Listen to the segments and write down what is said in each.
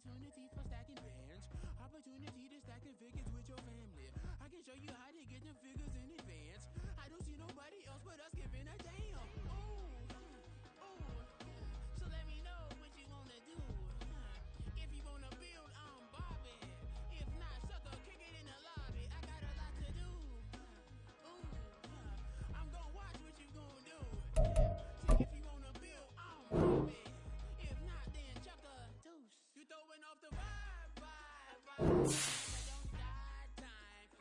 opportunity for stacking bands. Opportunity to stacking figures with your family. I can show you how to get them figures in advance. I don't see nobody else but us giving a damn. So let me know what you wanna do. If you wanna build, I'm Bobby. If not, sucker, kick it in the lobby. I got a lot to do. I'm gonna watch what you gonna do. See, if you wanna build, I'm Bobby. If not, then chuck a deuce. You throwing off the vibe. Don't die time.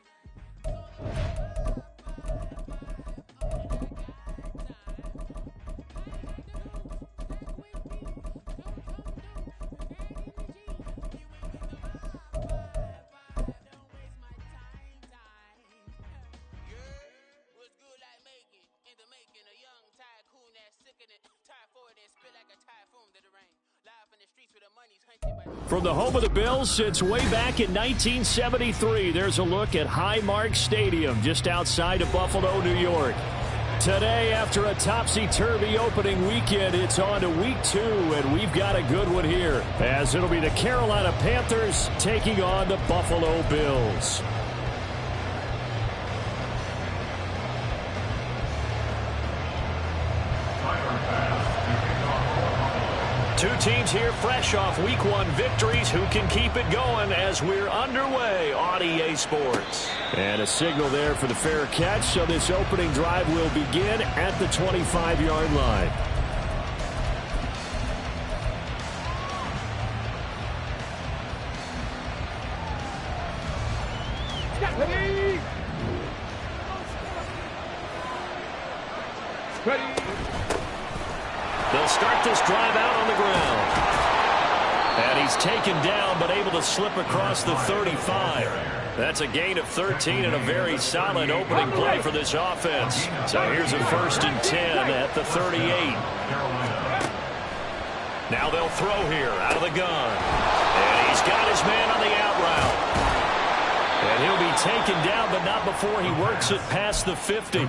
From the home of the Bills since way back in 1973, there's a look at Highmark Stadium just outside of Buffalo, New York. Today, after a topsy-turvy opening weekend, it's on to week 2, and we've got a good one here, as it'll be the Carolina Panthers taking on the Buffalo Bills. Two teams here fresh off Week 1 victories who can keep it going as we're underway on EA Sports. And a signal there for the fair catch, so this opening drive will begin at the 25-yard line. Ready. They'll start this drive out on the ground. And he's taken down but able to slip across the 35. That's a gain of 13 and a very solid opening play for this offense. So here's a 1st and 10 at the 38. Now they'll throw here out of the gun. And he's got his man on the out route. And he'll be taken down, but not before he works it past the 50.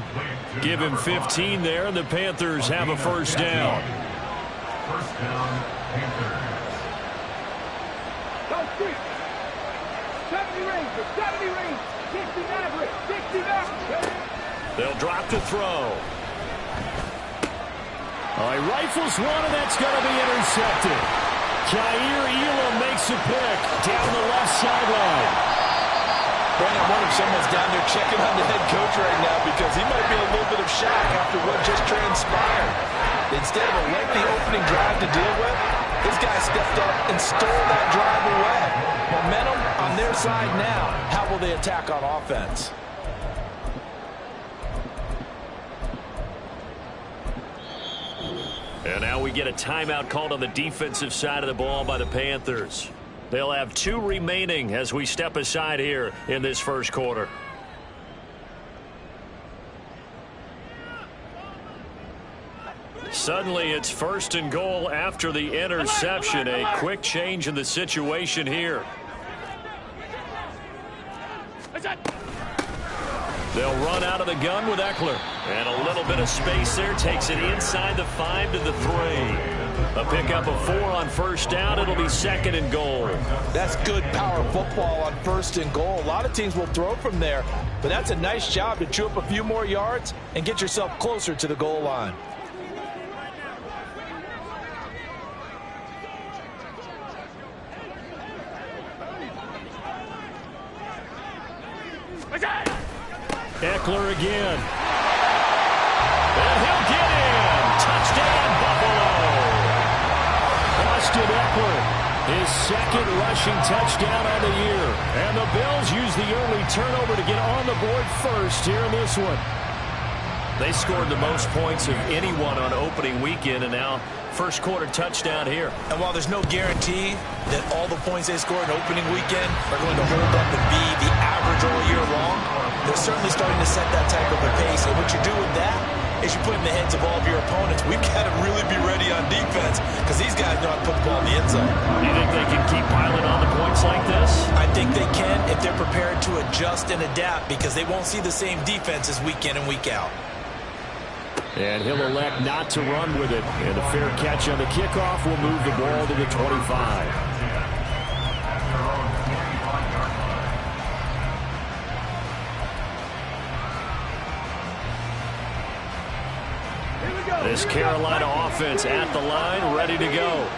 Give him 15 there, and the Panthers have a first down. First down, Panthers. 70 range, 60 average, 60 average. They'll drop to throw. All right, rifles one, and that's going to be intercepted. Kaiir Elam makes a pick down the left sideline. Brandon, I wonder if someone's down there checking on the head coach right now because he might be in a little bit of shock after what just transpired. Instead of a lengthy opening drive to deal with, this guy stepped up and stole that drive away. Momentum on their side now. How will they attack on offense? And now we get a timeout called on the defensive side of the ball by the Panthers. They'll have 2 remaining as we step aside here in this first quarter. Suddenly it's 1st and goal after the interception. A quick change in the situation here. They'll run out of the gun with Eckler. And a little bit of space there. Takes it inside the 5 to the 3. A pickup of 4 on first down. It'll be 2nd and goal. That's good power football on 1st and goal. A lot of teams will throw from there, but that's a nice job to chew up a few more yards and get yourself closer to the goal line. Eckler again. And he'll get in. Touchdown, Buffalo. Austin Eckler, his 2nd rushing touchdown on the year. And the Bills use the early turnover to get on the board first here in this one. They scored the most points of anyone on opening weekend, and now first quarter touchdown here. And while there's no guarantee that all the points they score in opening weekend are going to hold up and be the average all year long, they're certainly starting to set that type of a pace. And what you do with that is you put in the heads of all of your opponents, we've got to really be ready on defense because these guys know how to put the ball in the end zone. Do you think they can keep piling on the points like this? I think they can if they're prepared to adjust and adapt because they won't see the same defenses week in and week out. And he'll elect not to run with it. And a fair catch on the kickoff will move the ball to the 25. This Carolina offense at the line, ready to go.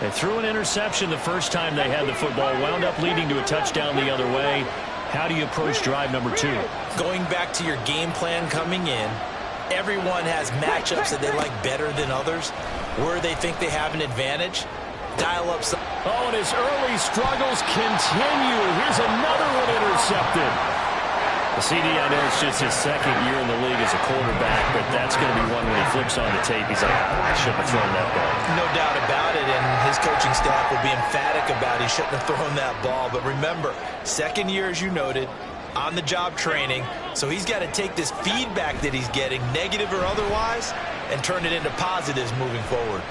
They threw an interception the first time they had the football, wound up leading to a touchdown the other way. How do you approach drive number 2? Going back to your game plan coming in, everyone has matchups that they like better than others. Where they think they have an advantage, dial up some. Oh, and his early struggles continue. Here's another one intercepted. The CD, I know it's just his second year in the league as a quarterback, but that's going to be one when he flips on the tape. He's like, I shouldn't have thrown that ball. No doubt about it, and his coaching staff will be emphatic about he shouldn't have thrown that ball. But remember, second year, as you noted, on-the-job training, so he's got to take this feedback that he's getting, negative or otherwise, and turn it into positives moving forward.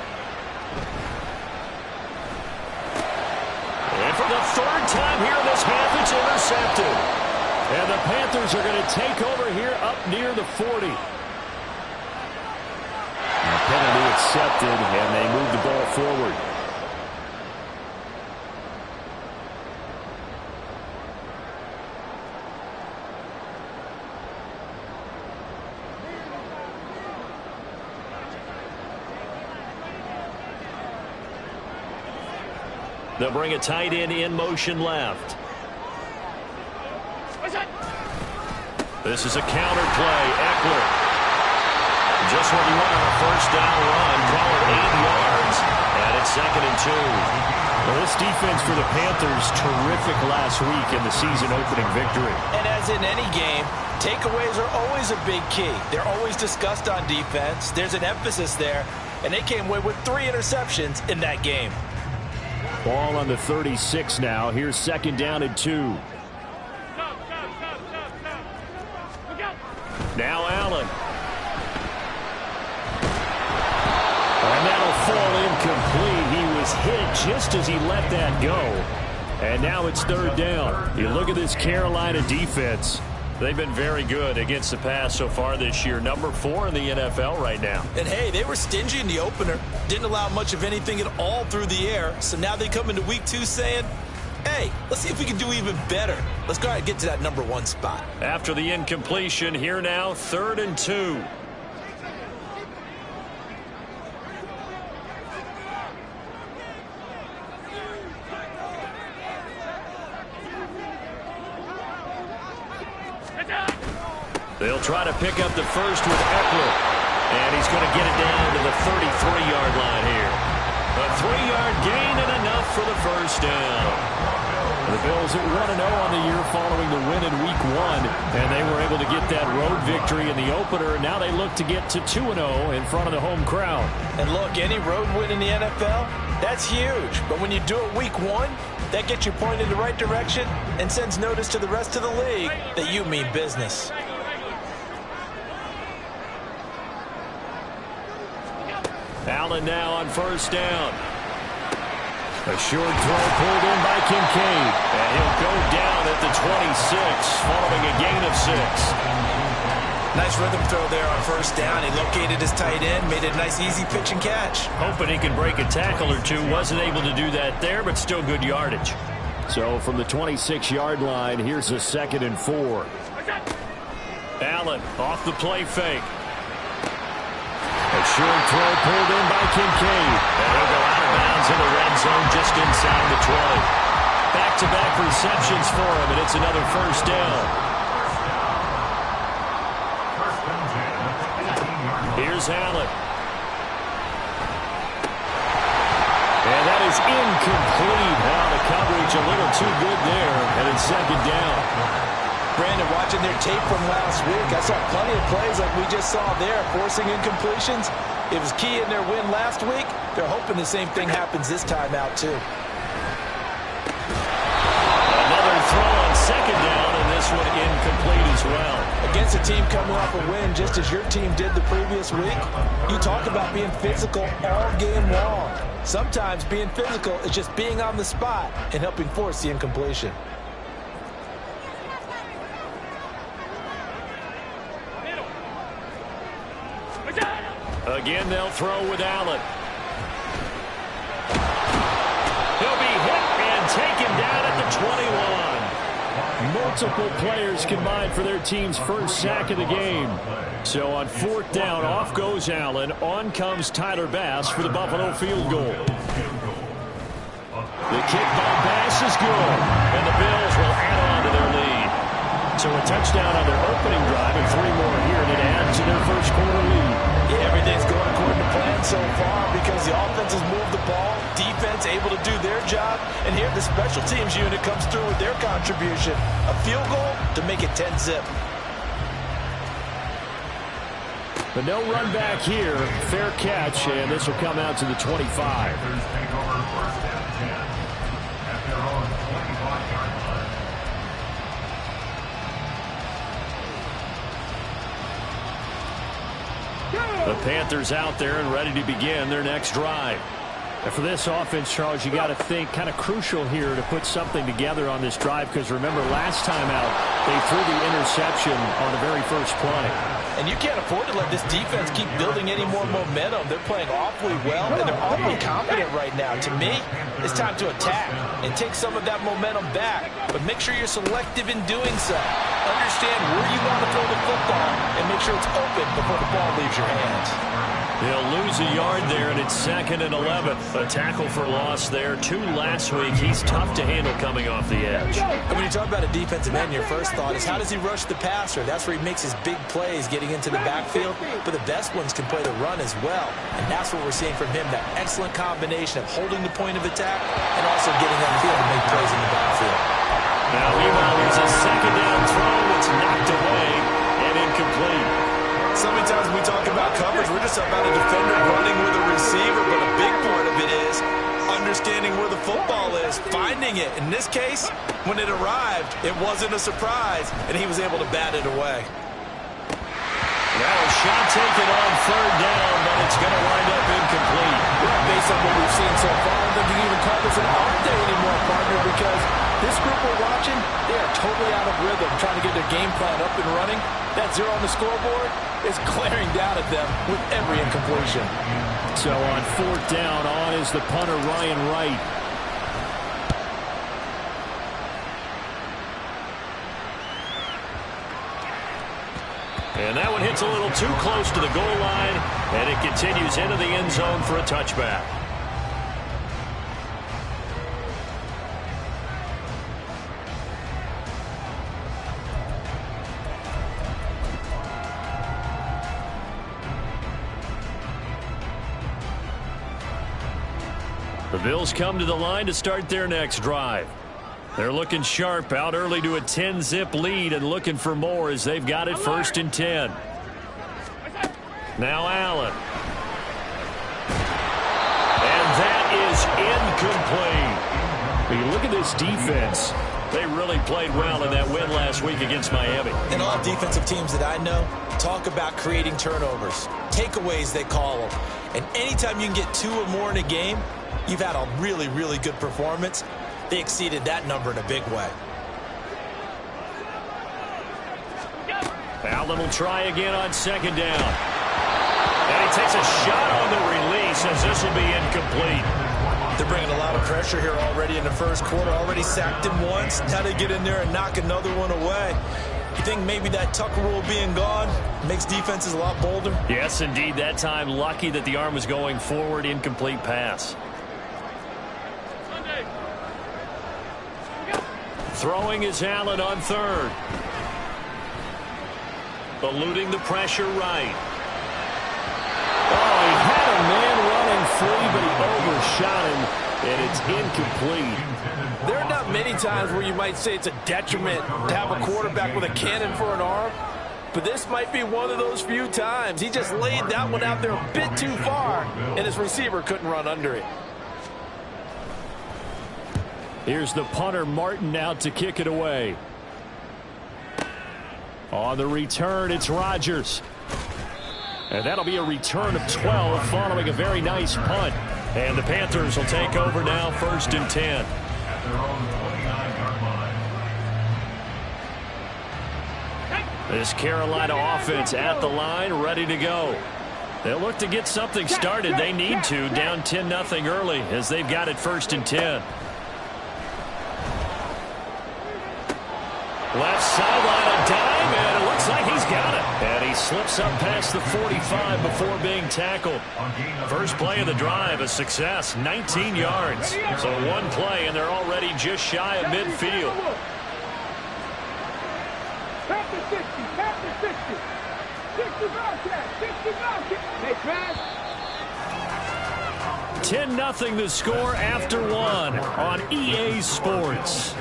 And for the third time here in this half, it's intercepted. And the Panthers are going to take over here up near the 40. And the penalty accepted, and they move the ball forward. They'll bring a tight end in motion left. This is a counter play. Eckler. Just what you want on a first down run. Call it 8 yards. And it's 2nd and 2. Well, this defense for the Panthers, terrific last week in the season opening victory. And as in any game, takeaways are always a big key. They're always discussed on defense. There's an emphasis there. And they came away with 3 interceptions in that game. Ball on the 36 now. Here's 2nd down and 2. Now Allen. And that'll fall incomplete. He was hit just as he let that go. And now it's 3rd down. You look at this Carolina defense. They've been very good against the pass so far this year. Number 4 in the NFL right now. And, hey, they were stingy in the opener. Didn't allow much of anything at all through the air. So now they come into week 2 saying, hey, let's see if we can do even better. Let's go ahead and get to that number 1 spot. After the incompletion, here now, 3rd and 2. They'll try to pick up the first with Eckler. And he's going to get it down to the 33-yard line here. A 3-yard gain and enough for the first down. The Bills at 1-0 on the year following the win in Week 1. And they were able to get that road victory in the opener. Now they look to get to 2-0 in front of the home crowd. And look, any road win in the NFL, that's huge. But when you do it Week 1, that gets you pointed in the right direction and sends notice to the rest of the league that you mean business. Allen now on first down. A short throw pulled in by Kincaid. And he'll go down at the 26 following a gain of 6. Nice rhythm throw there on first down. He located his tight end, made it a nice easy pitch and catch. Hoping he could break a tackle or two. Wasn't able to do that there, but still good yardage. So from the 26-yard line, here's a 2nd and 4. Allen off the play fake. A short throw pulled in by Kincaid. And he'll go out of bounds in the red zone just inside the 20. Back-to-back receptions for him, and it's another first down. Here's Allen. And that is incomplete. Now the coverage a little too good there, and it's 2nd down. Brandon, watching their tape from last week, I saw plenty of plays like we just saw there, forcing incompletions. It was key in their win last week. They're hoping the same thing happens this time out, too. Another throw on 2nd down, and this one incomplete as well. Against a team coming off a win, just as your team did the previous week, you talk about being physical all game long. Sometimes being physical is just being on the spot and helping force the incompletion. Again, they'll throw with Allen. He'll be hit and taken down at the 21. Multiple players combined for their team's first sack of the game. So on 4th down, off goes Allen. On comes Tyler Bass for the Buffalo field goal. The kick by Bass is good, and the Bills will add on to their lead. So a touchdown on their opening drive and 3 more here, and it adds to their first quarter lead. Yeah, everything's going according to plan so far because the offense has moved the ball, defense able to do their job, and here the special teams unit comes through with their contribution. A field goal to make it 10-zip. But no run back here. Fair catch, and this will come out to the 25. Take over 1st and 10 at their own 25-yard line. The Panthers out there and ready to begin their next drive. And for this offense, Charles, you got to think kind of crucial here to put something together on this drive because remember last time out they threw the interception on the very first play. And you can't afford to let this defense keep building any more momentum. They're playing awfully well, and they're awfully confident right now. To me, it's time to attack and take some of that momentum back. But make sure you're selective in doing so. Understand where you want to throw the football and make sure it's open before the ball leaves your hands. They'll lose a yard there, and it's 2nd and 11. A tackle for loss there. 2 last week. He's tough to handle coming off the edge. And when you talk about a defensive end, your first thought is how does he rush the passer? That's where he makes his big plays getting into the backfield. But the best ones can play the run as well. And that's what we're seeing from him, that excellent combination of holding the point of attack and also getting upfield to make plays in the backfield. Now, meanwhile, here's a 2nd down throw. It's knocked away and incomplete. So many times when we talk about coverage, we're just about a defender running with a receiver, but a big part of it is understanding where the football is, finding it. In this case, when it arrived, it wasn't a surprise, and he was able to bat it away. Now a shot taken on 3rd down, but it's going to wind up incomplete. Well, based on what we've seen so far, I don't think you can even call this an off day anymore, partner, because this group we're watching, they are totally out of rhythm, trying to get their game plan up and running. That 0 on the scoreboard is glaring down at them with every incompletion. So on 4th down, on is the punter, Ryan Wright. And that one hits a little too close to the goal line, and it continues into the end zone for a touchback. The Bills come to the line to start their next drive. They're looking sharp, out early to a 10-zip lead and looking for more as they've got it 1st and 10. Now Allen. And that is incomplete. When you look at this defense, they really played well in that win last week against Miami. And all defensive teams that I know talk about creating turnovers, takeaways they call them. And anytime you can get 2 or more in a game, you've had a really, really good performance. They exceeded that number in a big way. Allen will try again on 2nd down. And he takes a shot on the release as this will be incomplete. They're bringing a lot of pressure here already in the first quarter. Already sacked him once. Now they get in there and knock another one away. You think maybe that Tucker rule being gone makes defenses a lot bolder? Yes, indeed. That time, lucky that the arm was going forward. Incomplete pass. Throwing is Allen on 3rd. Eluding the pressure right. Oh, he had a man running free, but he overshot him, and it's incomplete. There are not many times where you might say it's a detriment to have a quarterback with a cannon for an arm, but this might be one of those few times. He just laid that one out there a bit too far, and his receiver couldn't run under it. Here's the punter, Martin, out to kick it away. On the return, it's Rodgers. And that'll be a return of 12 following a very nice punt. And the Panthers will take over now, 1st and 10. At their own 29-yard line. This Carolina offense at the line, ready to go. They'll look to get something started. They need to, down 10-0 early as they've got it 1st and 10. Left sideline, a dime, and it looks like he's got it. And he slips up past the 45 before being tackled. First play of the drive, a success, 19 yards. So one play, and they're already just shy of midfield. Panther 60, Panther 60. 60 Bobcat, 60 Bobcat. Hey, Trash. 10-0 the score after one on EA Sports.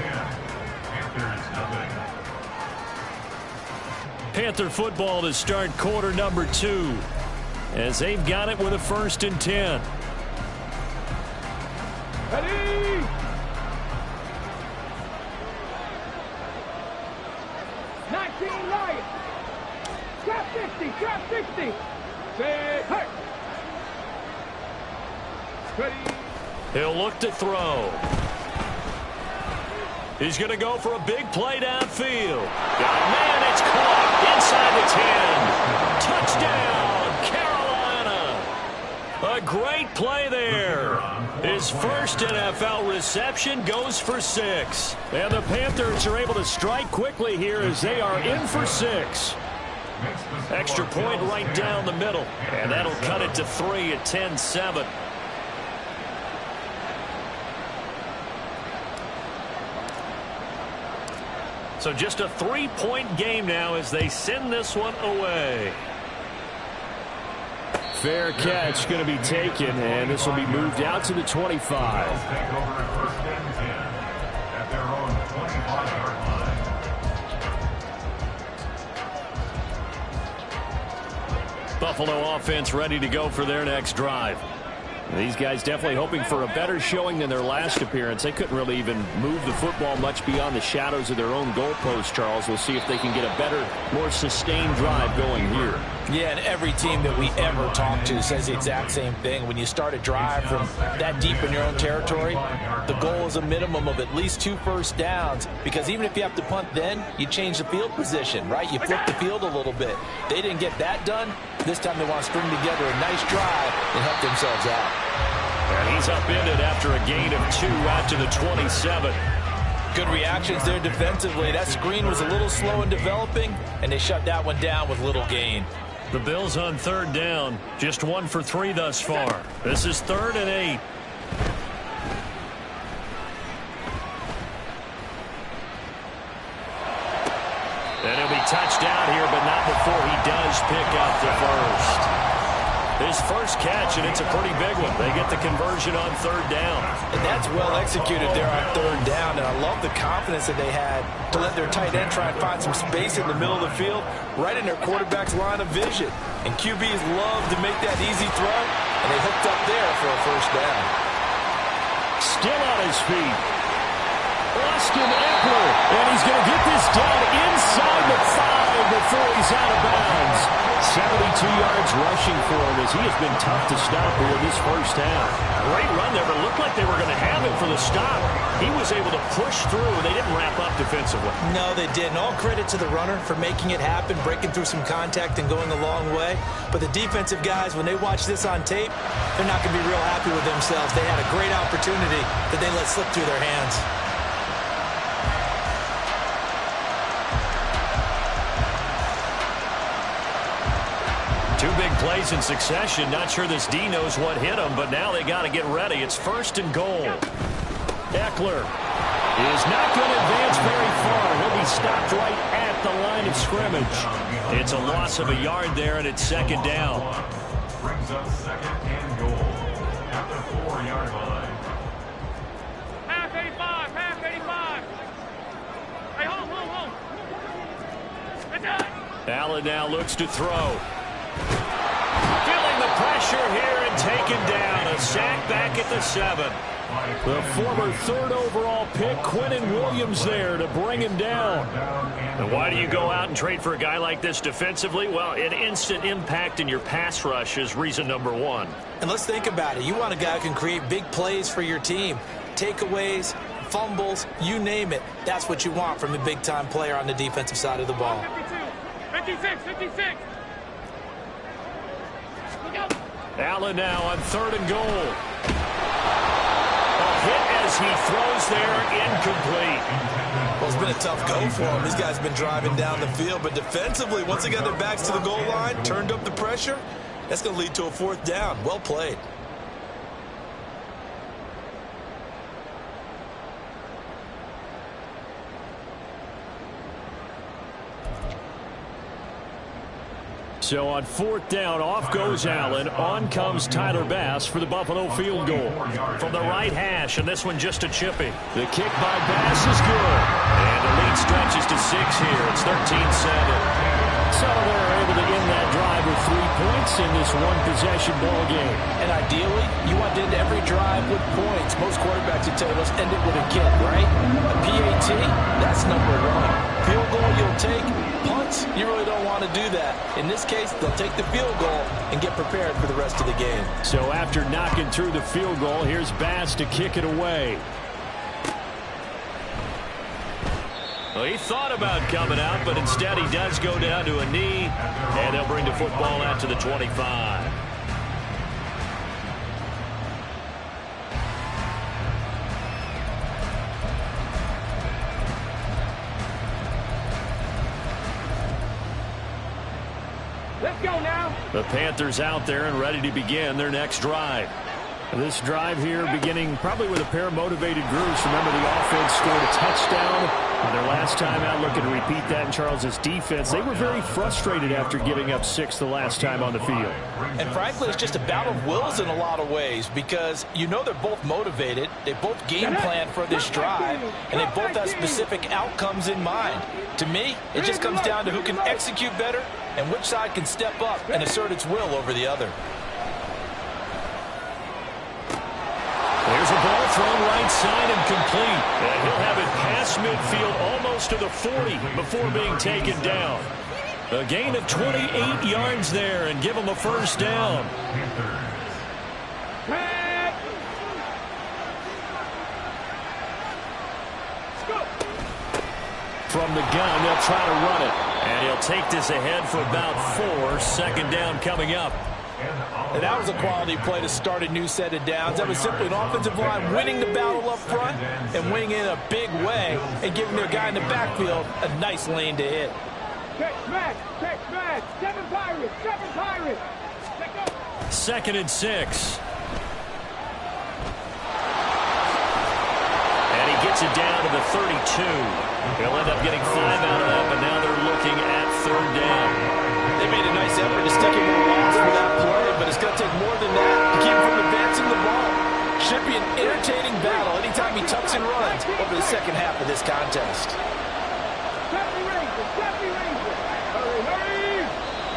Panther football to start quarter number 2 as they've got it with a 1st and 10. Ready? Lions. Trap 60, trap 60. Say, hey. Ready. He'll look to throw. He's going to go for a big play downfield. Got a man, it's caught inside the 10. Touchdown, Carolina. A great play there. His first NFL reception goes for 6. And the Panthers are able to strike quickly here as they are in for 6. Extra point right down the middle. And that'll cut it to 3 at 10-7. So just a 3-point game now as they send this one away. Fair catch going to be taken, and this will be moved out to the 25. Take over first and 10 at their own 25-yard line. Buffalo offense ready to go for their next drive. These guys definitely hoping for a better showing than their last appearance. They couldn't really even move the football much beyond the shadows of their own goalpost, Charles. We'll see if they can get a better, more sustained drive going here. Yeah, and every team that we ever talk to says the exact same thing. When you start a drive from that deep in your own territory, the goal is a minimum of at least 2 first downs, because even if you have to punt then, you change the field position, right? You flip the field a little bit. They didn't get that done. This time they want to string together a nice drive and help themselves out. And he's upended after a gain of 2 out to the 27. Good reactions there defensively. That screen was a little slow in developing, and they shut that one down with little gain. The Bills on 3rd down, just 1 for 3 thus far. This is 3rd and 8. And he'll be touched down here, but not before he does pick up the first. His first catch, and it's a pretty big one. They get the conversion on 3rd down. And that's well executed there on 3rd down. And I love the confidence that they had to let their tight end try and find some space in the middle of the field, right in their quarterback's line of vision. And QBs love to make that easy throw, and they hooked up there for a first down. Still on his feet. Austin Ekeler, and he's going to get this done inside the 5 before he's out of bounds. 72 yards rushing for him as he has been tough to stop here this first half. Great run there, but it looked like they were going to have it for the stop. He was able to push through. They didn't wrap up defensively. No, they didn't. All credit to the runner for making it happen, breaking through some contact and going a long way. But the defensive guys, when they watch this on tape, they're not going to be real happy with themselves. They had a great opportunity that they let slip through their hands. Two big plays in succession. Not sure this D knows what hit him, but now they got to get ready. It's 1st and goal. Ekeler is not going to advance very far. He'll be stopped right at the line of scrimmage. It's a loss of a yard there, and it's 2nd down. Brings up 2nd and goal at the 4-yard line. Half 85, half 85. Hey, hold. Allen now looks to throw. Feeling the pressure here and taken down. A sack back at the 7. The former 3rd overall pick, Quinnen Williams, there to bring him down. And why do you go out and trade for a guy like this defensively? Well, an instant impact in your pass rush is reason number 1. And let's think about it. You want a guy who can create big plays for your team. Takeaways, fumbles, you name it. That's what you want from a big-time player on the defensive side of the ball. 56. Allen now on 3rd and goal. A hit as as he throws there, incomplete. Well, it's been a tough go for him. These guys have been driving down the field, but defensively, once they got their backs to the goal line, turned up the pressure, that's going to lead to a 4th down. Well played. So on 4th down, off goes Allen. On comes Tyler Bass for the Buffalo field goal. From the right hash, and this one just a chippy. The kick by Bass is good. And the lead stretches to 6 here. It's 13-7. So they're able to end that drive with 3 points in this one-possession ball game. And ideally, you want to end every drive with points. Most quarterbacks would tell us end it with a kick, right? A PAT, that's number 1. Field goal you'll take. Punts, you really don't want to do that. In this case, they'll take the field goal and get prepared for the rest of the game. So after knocking through the field goal, here's Bass to kick it away. Well, he thought about coming out, but instead he does go down to a knee, and they'll bring the football out to the 25. Let's go now. The Panthers out there and ready to begin their next drive. This drive here beginning probably with a pair of motivated groups. Remember, the offense scored a touchdown on their last time out. Looking to repeat that in Charles's defense. They were very frustrated after giving up 6 the last time on the field. And frankly, it's just a battle of wills in a lot of ways because you know they're both motivated. They both game plan for this drive, and they both have specific outcomes in mind. To me, it just comes down to who can execute better and which side can step up and assert its will over the other. There's a ball thrown right side and complete. And he'll have it past midfield almost to the 40 before being taken down. A gain of 28 yards there and give him a first down. From the gun, they'll try to run it. And he'll take this ahead for about 4. Second down coming up. And that was a quality play to start a new set of downs. That was simply an offensive line winning the battle up front and winning in a big way and giving their guy in the backfield a nice lane to hit. Check smash, 7 Pirates, 7 Pirates. Let's go. 2nd and 6. And he gets it down to the 32. He'll end up getting 5 out of that, but now they're looking at 3rd down. They made a nice effort to stick him with a loss for that play, but it's going to take more than that to keep him from advancing the ball. Should be an entertaining battle anytime he tucks and runs over the second half of this contest.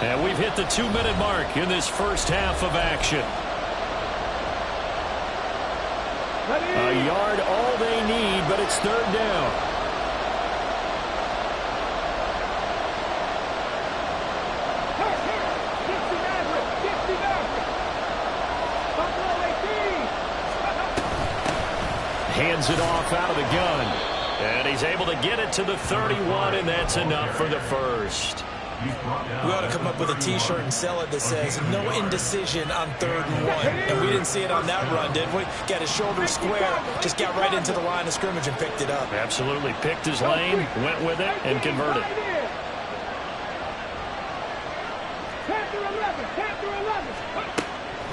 And we've hit the 2-minute mark in this first half of action. A yard all they need, but it's 3rd down. Hands it off out of the gun. And he's able to get it to the 31, and that's enough for the first. We ought to come up with a T-shirt and sell it that says, no indecision on 3rd and 1. And we didn't see it on that run, did we? Got his shoulder square, just got right into the line of scrimmage and picked it up. Absolutely. Picked his lane, went with it, and converted.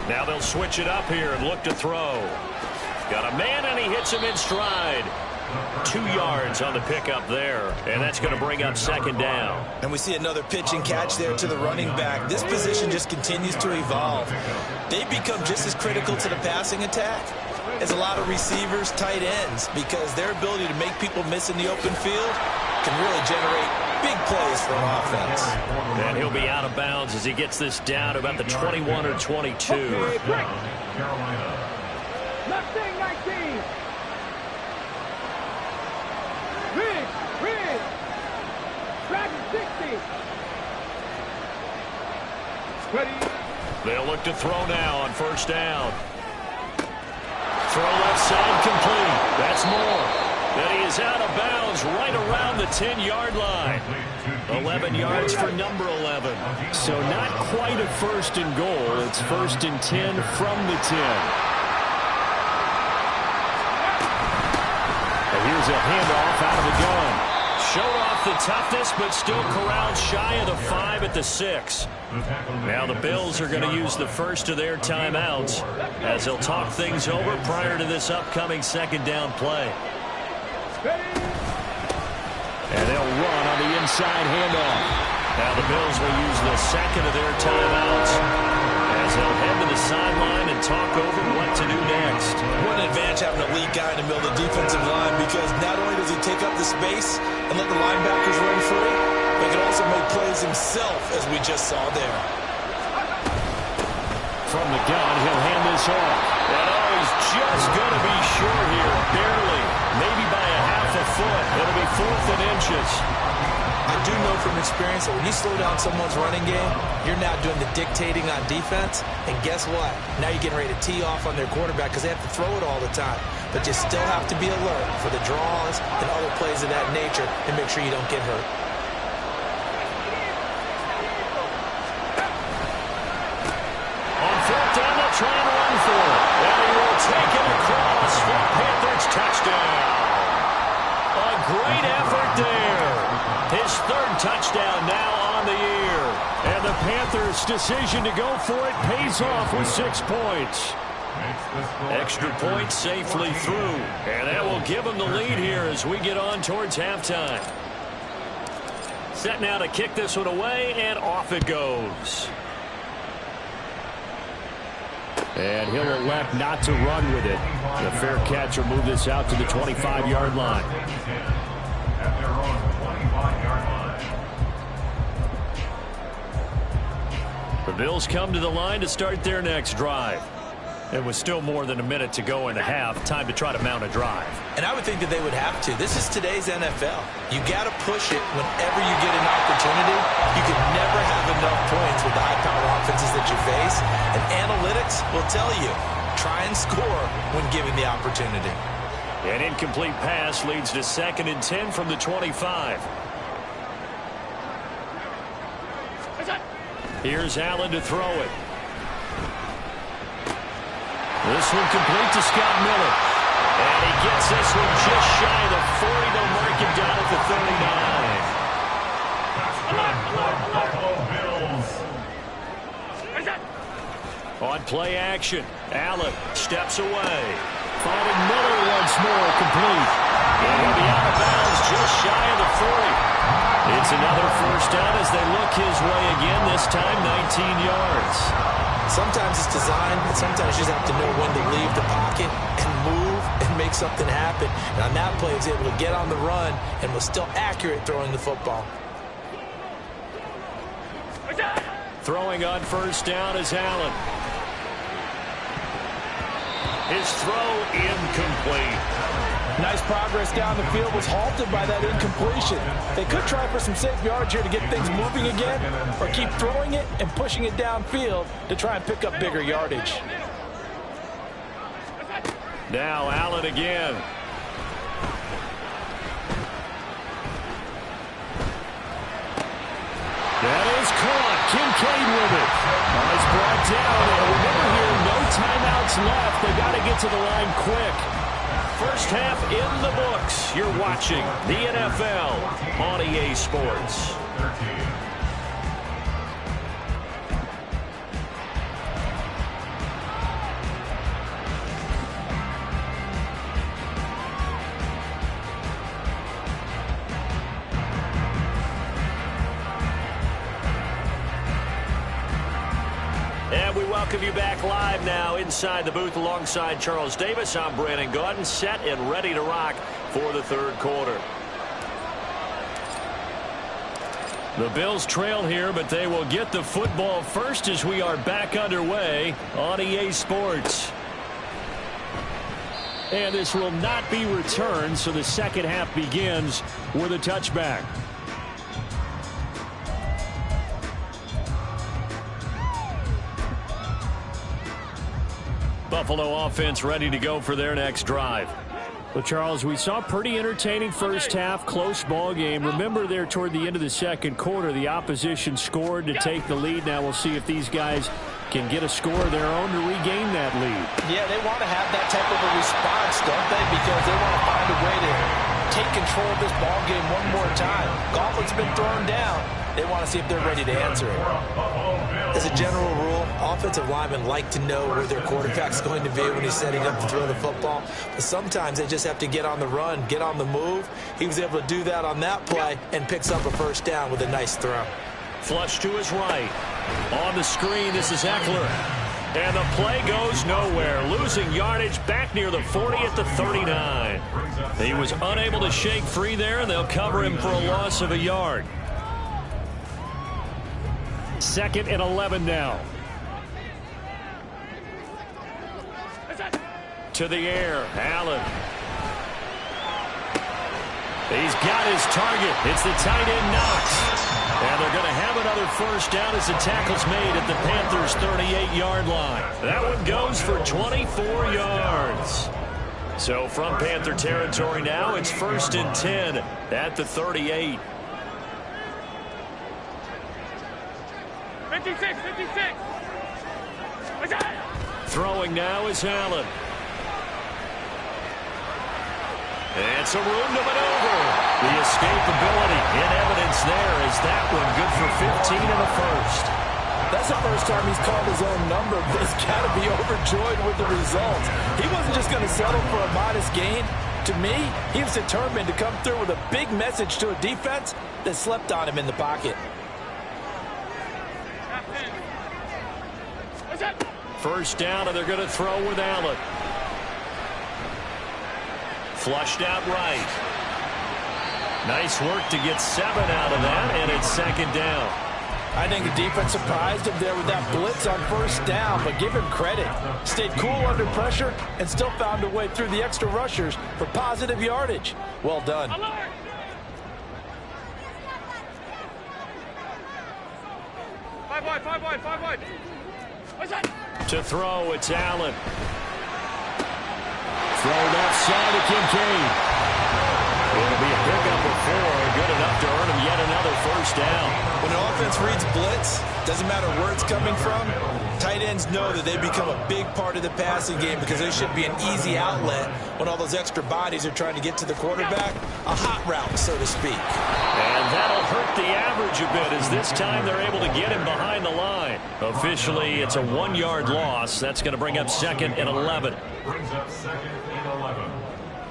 Now they'll switch it up here and look to throw. Got a man, and he hits him in stride. 2 yards on the pickup there, and that's going to bring up 2nd down. And we see another pitch and catch there to the running back. This position just continues to evolve. They've become just as critical to the passing attack as a lot of receivers, tight ends, because their ability to make people miss in the open field can really generate big plays for an offense. And he'll be out of bounds as he gets this down to about the 21 or 22. Mustang 19. Ridge. Dragon 60. Ready. They'll look to throw now on 1st down. Throw left side complete. That's more. And he is out of bounds right around the 10-yard line. 11 yards for number 11. So not quite a 1st and goal. It's 1st and 10 from the 10. Here's a handoff out of the gun. Showed off the toughness, but still corralled shy of the 5 at the 6. Now the Bills are going to use the first of their timeouts as they'll talk things over prior to this upcoming second down play. And they'll run on the inside handoff. Now the Bills will use the second of their timeouts as they'll head to the sideline and talk over what to do next. What an advantage having an elite guy in the middle of the defensive line, because not only does he take up the space and let the linebackers run free, but he can also make plays himself, as we just saw there. From the gun, he'll hand this off. And he's just going to be sure here, barely, maybe by a half a foot. It'll be 4th and inches. I do know from experience that when you slow down someone's running game, you're now doing the dictating on defense. And guess what? Now you're getting ready to tee off on their quarterback because they have to throw it all the time. But you still have to be alert for the draws and other plays of that nature and make sure you don't get hurt. On 4th down, they'll try and run for it. And he will take it across for Panthers touchdown. A great effort there. His 3rd touchdown now on the year. And the Panthers' decision to go for it pays off with 6 points. Extra point safely through. And that will give them the lead here as we get on towards halftime. Set now to kick this one away, and off it goes. And he'll elect not to run with it. The fair catch will move this out to the 25-yard line. At their own 25-yard line. The Bills come to the line to start their next drive. It was still more than a minute to go in the half. Time to try to mount a drive. And I would think that they would have to. This is today's NFL. You got to push it whenever you get an opportunity. You can never have enough points with the high-powered offenses that you face. And analytics will tell you, try and score when given the opportunity. An incomplete pass leads to 2nd and 10 from the 25. Here's Allen to throw it. This one complete to Scott Miller. And he gets this one just shy of the 40. They'll mark him down at the 39. On play action, Allen steps away. Finding Miller once more, complete. And he'll be out of bounds just shy of the 40. It's another 1st down as they look his way again, this time 19 yards. Sometimes it's designed, but sometimes you just have to know when to leave the pocket and move and make something happen. And on that play, he was able to get on the run and was still accurate throwing the football. Throwing on 1st down is Allen. His throw incomplete. Nice progress down the field was halted by that incompletion. They could try for some safe yards here to get things moving again, or keep throwing it and pushing it downfield to try and pick up bigger yardage. Now Allen again. That is caught. Kincaid with it. It's brought down. And remember here, no timeouts left. They got to get to the line quick. First half in the books. You're watching the NFL on EA Sports. And we welcome you back live now inside the booth alongside Charles Davis. I'm Brandon Gaudin, set and ready to rock for the 3rd quarter. The Bills trail here, but they will get the football first as we are back underway on EA Sports. And this will not be returned, so the second half begins with a touchback. Buffalo offense ready to go for their next drive. Well, Charles, we saw a pretty entertaining first half, close ball game. Remember there toward the end of the 2nd quarter, the opposition scored to take the lead. Now we'll see if these guys can get a score of their own to regain that lead. Yeah, they want to have that type of a response, don't they? Because they want to find a way to control of this ball game one more time. Gauntlet's been thrown down. They want to see if they're ready to answer it. As a general rule, offensive linemen like to know where their quarterback's going to be when he's setting up to throw the football. But sometimes they just have to get on the run, get on the move. He was able to do that on that play and picks up a first down with a nice throw. Flush to his right. On the screen, this is Eckler. And the play goes nowhere. Losing yardage back near the 40 at the 39. He was unable to shake free there, and they'll cover him for a loss of a yard. 2nd and 11 now. To the air, Allen. He's got his target. It's the tight end Knox. And they're going to have another first down as the tackle's made at the Panthers' 38-yard line. That one goes for 24 yards. So from Panther territory now, it's 1st and 10 at the 38. 56, 56. Throwing now is Allen. It's a room to maneuver. The escapability in evidence there is that one good for 15 in the first. That's the first time he's called his own number, but he's got to be overjoyed with the results. He wasn't just going to settle for a modest gain. To me, he was determined to come through with a big message to a defense that slept on him in the pocket. First down, and they're going to throw with Allen. Flushed out right. Nice work to get 7 out of that, and it's 2nd down. I think the defense surprised him there with that blitz on first down, but give him credit. Stayed cool under pressure and still found a way through the extra rushers for positive yardage. Well done. Alert! Five wide. What's that? To throw, it's Allen. Throw left side to Kincaid. It'll be a pickup of 4, good enough to earn him yet another first down. When an offense reads blitz, doesn't matter where it's coming from, tight ends know that they become a big part of the passing game because they should be an easy outlet when all those extra bodies are trying to get to the quarterback. A hot route, so to speak. And that'll hurt the average a bit as this time they're able to get him behind the line. Officially, it's a 1-yard loss. That's going to bring up 2nd and 11. Brings up 2nd and 11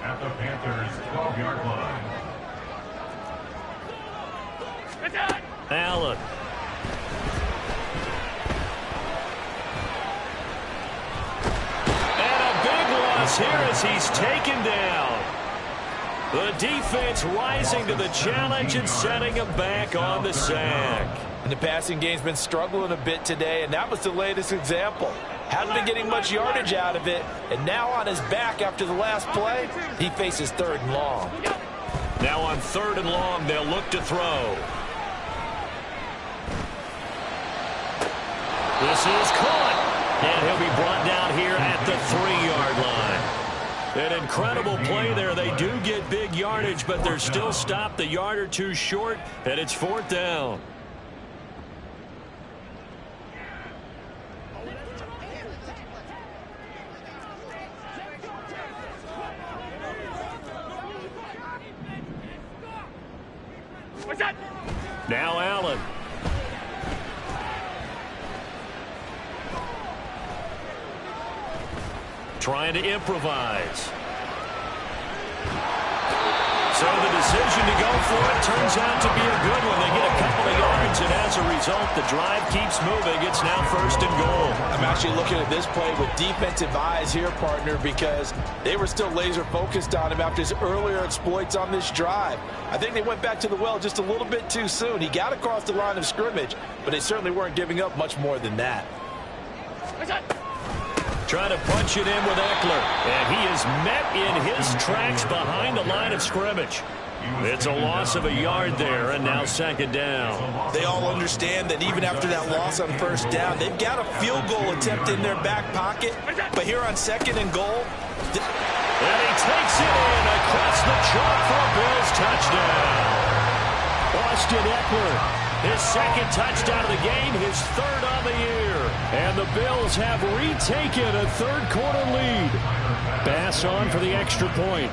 at the Panthers' 12-yard line. Allen. And a big loss here as he's taken down. The defense rising to the challenge and setting him back on the sack. And the passing game's been struggling a bit today, and that was the latest example. Hadn't been getting much yardage out of it, and now on his back after the last play, he faces 3rd and long. Now on 3rd and long, they'll look to throw. This is caught, and he'll be brought down here at the 3-yard line. An incredible play there. They do get big yardage, but they're still stopped a yard or two short, and it's 4th down. Now Allen. Trying to improvise. So the decision to go for it turns out to be a good one. They get a couple of yards, and as a result, the drive keeps moving. It's now 1st and goal. I'm actually looking at this play with defensive eyes here, partner, because they were still laser focused on him after his earlier exploits on this drive. I think they went back to the well just a little bit too soon. He got across the line of scrimmage, but they certainly weren't giving up much more than that. Trying to punch it in with Eckler, and he is met in his tracks behind the line of scrimmage. It's a loss of a yard there, and now 2nd down. They all understand that even after that loss on first down, they've got a field goal attempt in their back pocket. But here on 2nd and goal, and he takes it in across the chalk for a Bills touchdown. Austin Eckler, his 2nd touchdown of the game, his 3rd on the year. And the Bills have retaken a 3rd quarter lead. Bass on for the extra point.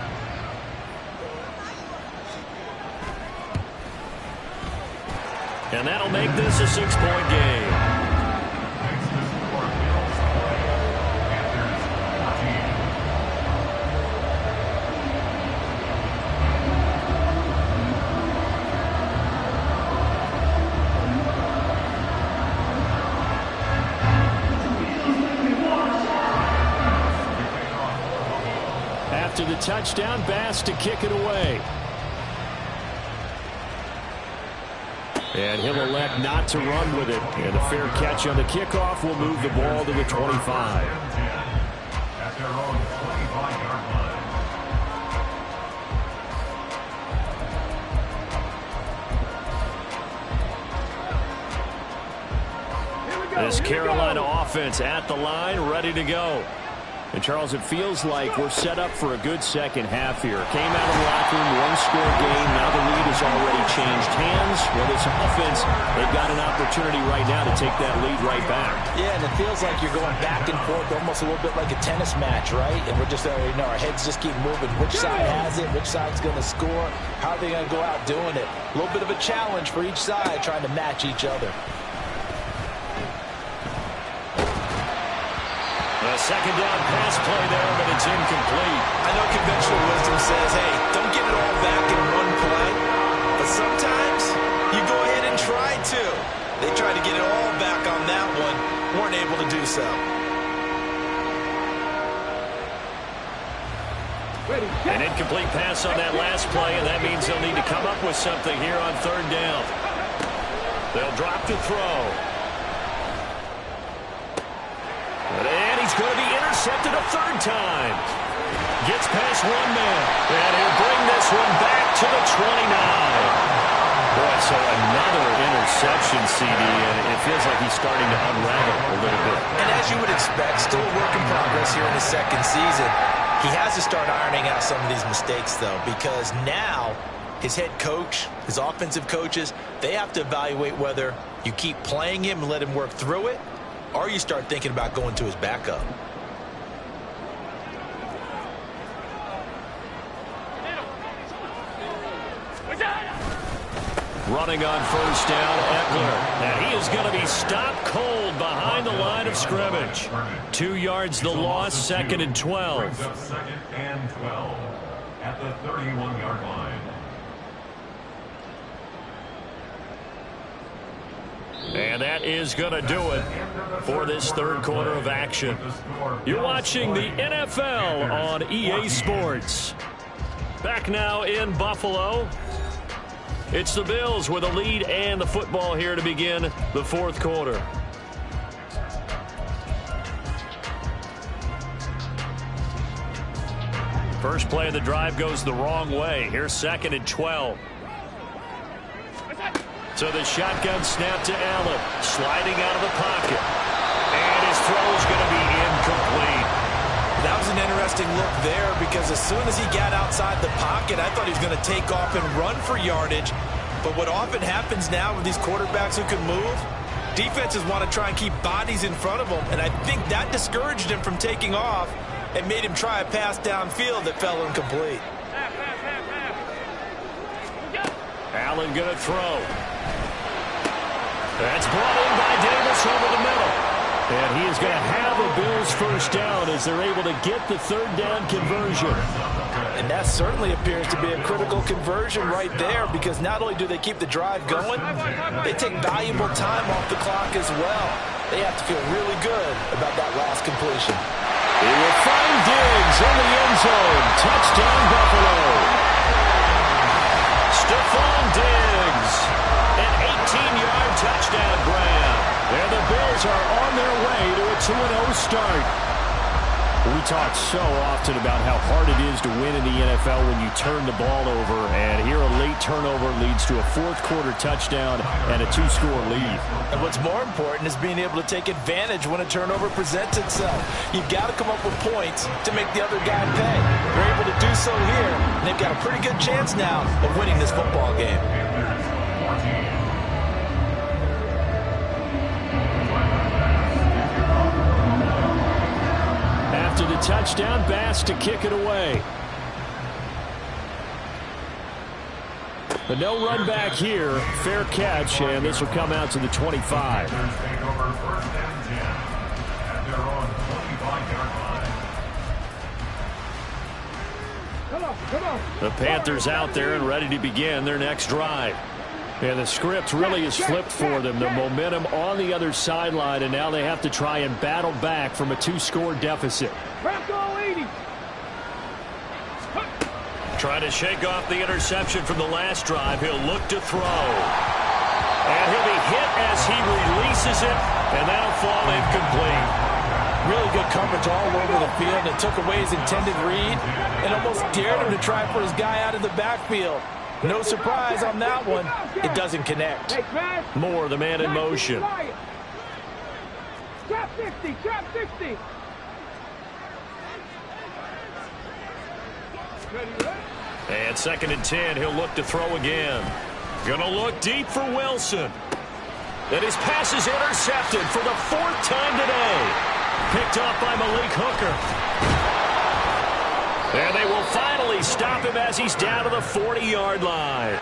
And that'll make this a 6-point game. After the touchdown, Bass to kick it away. And he'll elect not to run with it. And a fair catch on the kickoff will move the ball to the 25. At their own 25-yard line. This Carolina offense at the line, ready to go. And, Charles, it feels like we're set up for a good second half here. Came out of the locker room, one-score game. Now the lead has already changed hands. Well, this offense, they've got an opportunity right now to take that lead right back. Yeah, and it feels like you're going back and forth almost a little bit like a tennis match, right? And we're just, our heads just keep moving. Which side has it? Which side's going to score? How are they going to go out doing it? A little bit of a challenge for each side trying to match each other. A second down pass play there, but it's incomplete. I know conventional wisdom says, hey, don't get it all back in one play. But sometimes you go ahead and try to. They tried to get it all back on that one. Weren't able to do so. An incomplete pass on that last play, and that means they'll need to come up with something here on third down. They'll drop to throw. And he's going to be intercepted a third time. Gets past one man. And he'll bring this one back to the 29. Boy, so another interception, CD, and it feels like he's starting to unravel a little bit. And as you would expect, still a work in progress here in his second season. He has to start ironing out some of these mistakes, though, because now his head coach, his offensive coaches, they have to evaluate whether you keep playing him and let him work through it, or you start thinking about going to his backup. Running on first down, Eckler. And he is going to be stopped cold behind the line of scrimmage. 2 yards the loss, second and 12. Second and 12 at the 31-yard line. And that is going to do it for this third quarter of action. You're watching the NFL on EA Sports. Back now in Buffalo. It's the Bills with a lead and the football here to begin the fourth quarter. First play of the drive goes the wrong way. Here's second and 12. So the shotgun snap to Allen, sliding out of the pocket. And his throw is going to be incomplete. That was an interesting look there because as soon as he got outside the pocket, I thought he was going to take off and run for yardage. But what often happens now with these quarterbacks who can move, defenses want to try and keep bodies in front of them. And I think that discouraged him from taking off and made him try a pass downfield that fell incomplete. Allen going to throw. That's brought in by Davis over the middle. And he is going to have a Bills first down as they're able to get the third down conversion. And that certainly appears to be a critical conversion right there because not only do they keep the drive going, they take valuable time off the clock as well. They have to feel really good about that last completion. He will find Diggs in the end zone. Touchdown, Buffalo. Stephon Diggs. An 18-yard touchdown grab. And the Bills are on their way to a 2-0 start. We talk so often about how hard it is to win in the NFL when you turn the ball over. And here a late turnover leads to a fourth quarter touchdown and a 2-score lead. And what's more important is being able to take advantage when a turnover presents itself. You've got to come up with points to make the other guy pay. They're able to do so here. And they've got a pretty good chance now of winning this football game. After the touchdown, Bass to kick it away. But no run back here. Fair catch, and this will come out to the 25. Take over 1st and 10 at their own 25-yard line. Come on. The Panthers out there and ready to begin their next drive. And the script really is flipped for them. The momentum on the other sideline, and now they have to try and battle back from a 2-score deficit. Bronco 80. Trying to shake off the interception from the last drive. He'll look to throw. And he'll be hit as he releases it, and that'll fall incomplete. Really good coverage all over the field. It took away his intended read and almost dared him to try for his guy out of the backfield. No surprise on that one. It doesn't connect. Moore, the man in motion. Trap 60, trap 60. And 2nd and 10, he'll look to throw again. Gonna look deep for Wilson. And his pass is intercepted for the 4th time today. Picked off by Malik Hooker. And they will finally stop him as he's down to the 40-yard line.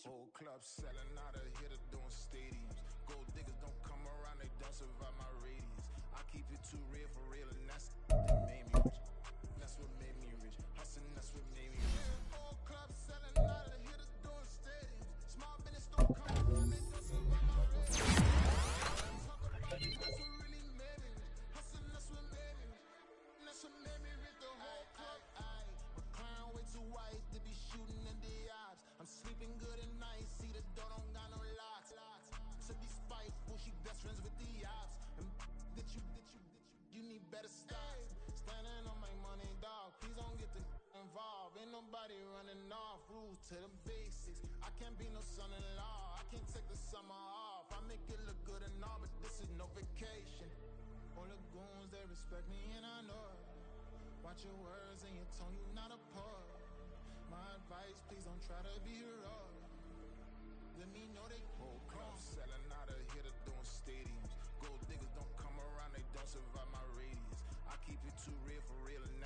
Old clubs selling out of hitter doing stadiums. Gold diggers don't come around, they don't survive my radius. I keep it too real for real, and that's what made me rich. That's what made me rich. Hustling, that's what made me rich. Old clubs selling out of hitters doing stadiums. Small business don't come around, they don't survive my radius. That's what really made me rich. Hustling, that's what made me rich. That's what made me rich. The whole club. My clown way too white to be shooting in the ops. I'm sleeping good at night, see the door don't got no locks. To be spiteful, she best friends with the ops. And that you need better stop. Standing on my money, dog, please don't get the involved. Ain't nobody running off, rules to the basics. I can't be no son-in-law, I can't take the summer off. I make it look good and all, but this is no vacation. All the goons, they respect me and I know it. Watch your words and your tone, you not a poet. My advice, please don't try to be heroic. Let me know they whole clubs selling out of hitter doing stadiums. Gold diggers don't come around, they don't survive my radius. I keep it too real for real, and